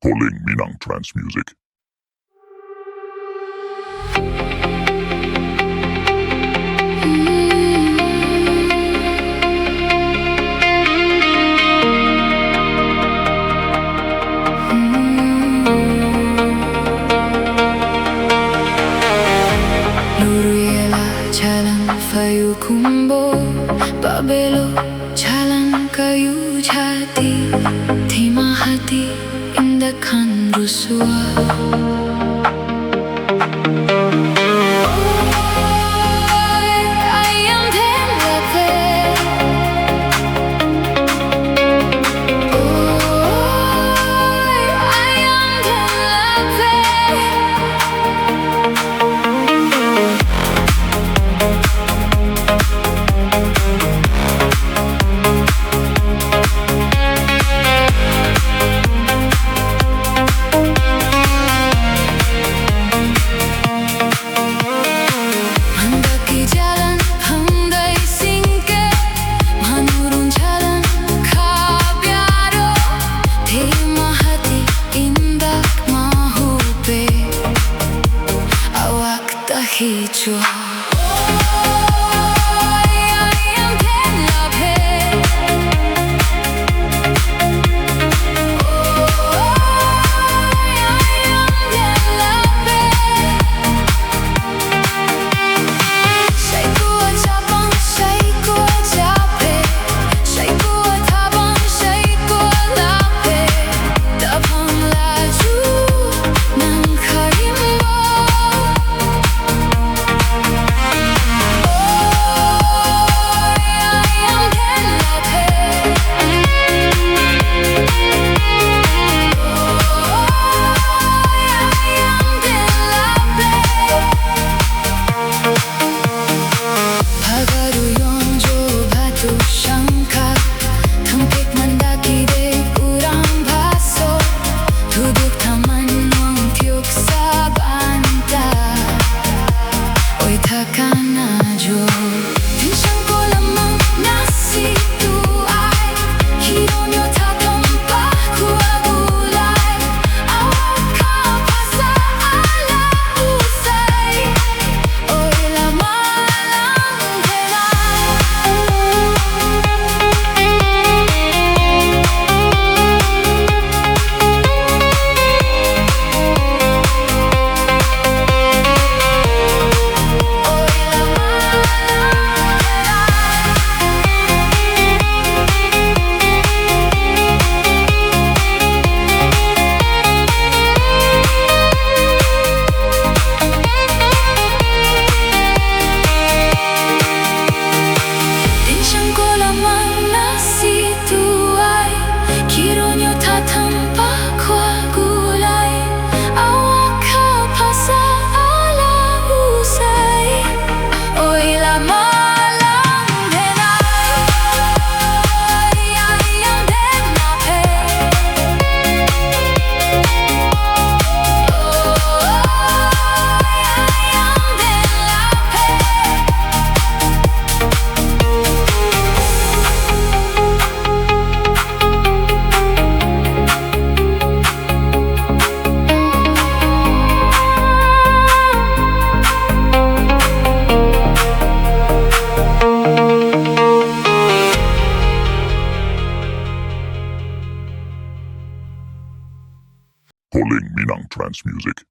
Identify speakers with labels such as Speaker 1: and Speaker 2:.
Speaker 1: Calling Minang Trans Music.
Speaker 2: Kayu kumbo, babelo, jalan kayu jati, terima hati, indahkan rusua. Ayam dan lapeh, ayam dan lapeh. Hijau. Ayam dan lapeh, ayam dan lapeh. Saya kuat cabang, saya kuat capek, saya kuat tabang, saya kuat lapeh. Tabang laju nang karimbo.
Speaker 1: Calling Minang Trans Music.